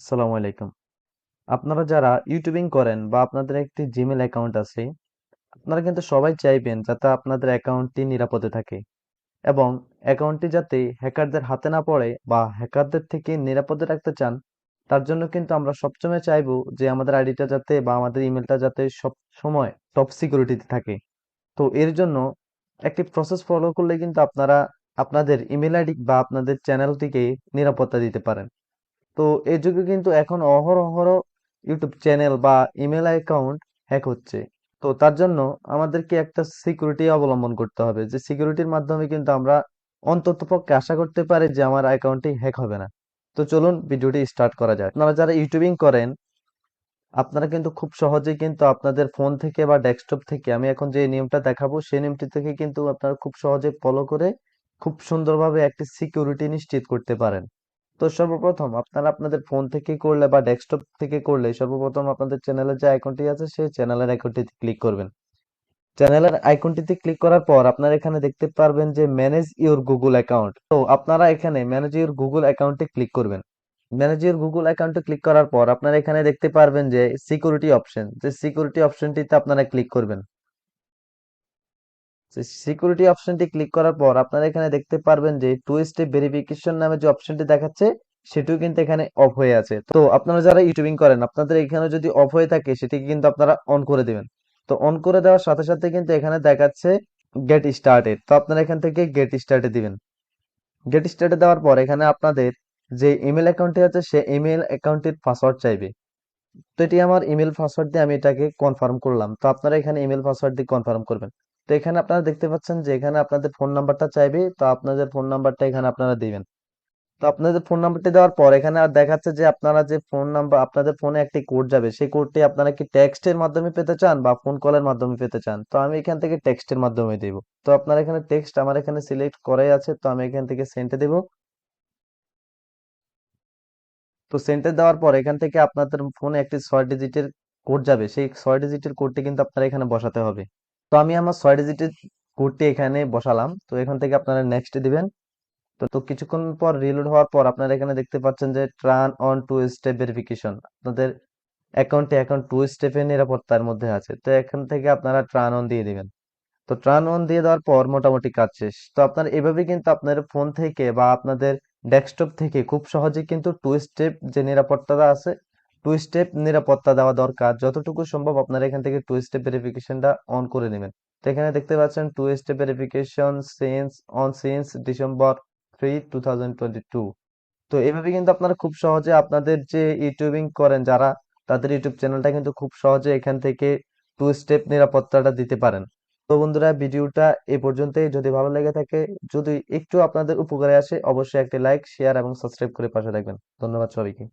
আসসালামু আলাইকুম। আপনারা যারা ইউটিউবিং করেন বা আপনাদের একটি জিমেল অ্যাকাউন্ট আছে, আপনারা কিন্তু সবাই চাইবেন যাতে আপনাদের অ্যাকাউন্টটি নিরাপদে থাকে এবং অ্যাকাউন্টটি যাতে হ্যাকারদের হাতে না পড়ে বা হ্যাকারদের থেকে নিরাপদে রাখতে চান, তার জন্য কিন্তু আমরা সবসময় চাইবো যে আমাদের আইডিটা যাতে বা আমাদের ইমেলটা যাতে সব সময় টপ সিকিউরিটিতে থাকে। তো এর জন্য একটি প্রসেস ফলো করলে কিন্তু আপনারা আপনাদের ইমেল আইডি বা আপনাদের চ্যানেলটিকে নিরাপত্তা দিতে পারেন। তো এই যুগে কিন্তু এখন অহরহ ইউটিউব চ্যানেল বা ইমেল অ্যাকাউন্ট হ্যাক হচ্ছে। তো তার জন্য আমাদেরকে একটা সিকিউরিটি অবলম্বন করতে হবে, যে সিকিউরিটির মাধ্যমে কিন্তু আমরা অন্ততপক্ষে আশা করতে পারি যে আমার অ্যাকাউন্টটি হ্যাক হবে না। তো চলুন ভিডিওটি স্টার্ট করা যাক। আপনারা যারা ইউটিউবিং করেন, আপনারা কিন্তু খুব সহজেই কিন্তু আপনাদের ফোন থেকে বা ডেস্কটপ থেকে আমি এখন যে নিয়মটা দেখাবো সেই নিয়মটি থেকে কিন্তু আপনারা খুব সহজে ফলো করে খুব সুন্দরভাবে একটি সিকিউরিটি নিশ্চিত করতে পারেন। তো সর্বপ্রথম আপনারা আপনাদের ফোন থেকে করলে বা ডেস্কটপ থেকে করলে সর্বপ্রথম আপনাদের চ্যানেলের যে আইকনটি আছে সেই চ্যানেলের আইকনটিতে ক্লিক করবেন। চ্যানেলের আইকনটিতে ক্লিক করার পর আপনারা এখানে দেখতে পারবেন যে ম্যানেজ ইউর গুগল অ্যাকাউন্ট। তো আপনারা এখানে ম্যানেজ ইউর গুগল অ্যাকাউন্টে ক্লিক করবেন। ম্যানেজ ইউর গুগল অ্যাকাউন্টে ক্লিক করার পর আপনারা এখানে দেখতে পারবেন যে সিকিউরিটি অপশন, যে সিকিউরিটি অপশনটিতে আপনারা ক্লিক করবেন। সিকিউরিটি অপশনটি ক্লিক করার পর আপনারা এখানে দেখতে পারবেন যে টু স্টেপ ভেরিফিকেশন নামে যে অপশনটি দেখাচ্ছে সেটিও কিন্তু এখানে অফ হয়ে আছে। তো আপনারা যারা ইউটিউবিং করেন আপনাদের এখানে যদি অফ হয়ে থাকে সেটিকে কিন্তু আপনারা অন করে দিবেন। তো অন করে দেওয়ার সাথে সাথে কিন্তু এখানে দেখাচ্ছে গেট স্টার্টেড। তো আপনারা এখান থেকে গেট স্টার্টে দিবেন। গেট স্টার্টে দেওয়ার পর এখানে আপনাদের যে ইমেল অ্যাকাউন্টটি আছে সেই ইমেল অ্যাকাউন্টের পাসওয়ার্ড চাইবে। তো এটি আমার ইমেল পাসওয়ার্ড দিয়ে আমি এটাকে কনফার্ম করলাম। তো আপনারা এখানে ইমেল পাসওয়ার্ড দিয়ে কনফার্ম করবেন। তো এখানে আপনারা দেখতে পাচ্ছেন যে এখানে আপনাদের ফোন নাম্বারটা চাইবে। তো আপনাদের ফোন নাম্বারটা এখানে আপনারা দিবেন। তো আপনাদের ফোন নাম্বারটি দেওয়ার পর এখানে আর দেখাচ্ছে যে আপনারা যে ফোন নাম্বার আপনাদের ফোনে একটি কোড যাবে সেই কোডটি আপনারা কি টেক্সটের মাধ্যমে পেতে চান বা ফোন কলের মাধ্যমে পেতে চান। তো আমি এখান থেকে টেক্সটের মাধ্যমে দেব। তো আপনারা এখানে টেক্সট আমার এখানে সিলেক্ট করাই আছে, তো আমি এখান থেকে সেন্টে দেব। তো সেন্টার দেওয়ার পর এখান থেকে আপনাদের ফোনে একটি 6 ডিজিটের কোড যাবে, সেই 6 ডিজিটের কোডটি কিন্তু আপনারা এখানে বসাতে হবে। তো আমি আমার 6 ডিজিটের কোডটি এখানে বসালাম। তো এখান থেকে আপনারা নেক্সট দিবেন। তো কিছুক্ষণ পর রিলোড হওয়ার পর আপনারা এখানে দেখতে পাচ্ছেন যে turn on two step verification, আপনাদের অ্যাকাউন্টে এখন টু স্টেপের নিরাপত্তার মধ্যে আছে। তো এখান থেকে আপনারা টার্ন অন দিয়ে দিবেন। তো টার্ন অন দিয়ে দেওয়ার পর মোটামুটি কাজ শেষ। তো আপনারা এভাবে কিন্তু আপনার ফোন থেকে বা আপনাদের ডেস্কটপ থেকে খুব সহজে কিন্তু টু স্টেপ যে নিরাপত্তাটা আছে, টু স্টেপ নিরাপত্তা দেওয়া দরকার যতটুকু সম্ভব আপনারা এখান থেকে টু স্টেপ ভেরিফিকেশনটা অন করে নেবেন। তো এখানে দেখতে পাচ্ছেন two step verification since December 3, 2022। তো এভাবে কিন্তু আপনারা খুব সহজে আপনাদের যে ইউটিউবিং করেন যারা, তাদের ইউটিউব চ্যানেলটা কিন্তু খুব সহজে এখান থেকে টু স্টেপ নিরাপত্তাটা দিতে পারেন। তো বন্ধুরা ভিডিওটা এ পর্যন্তই। যদি ভালো লেগে থাকে, যদি একটু আপনাদের উপকারে আসে, অবশ্যই একটি লাইক শেয়ার এবং সাবস্ক্রাইব করে পাশে থাকবেন। ধন্যবাদ সবাইকে।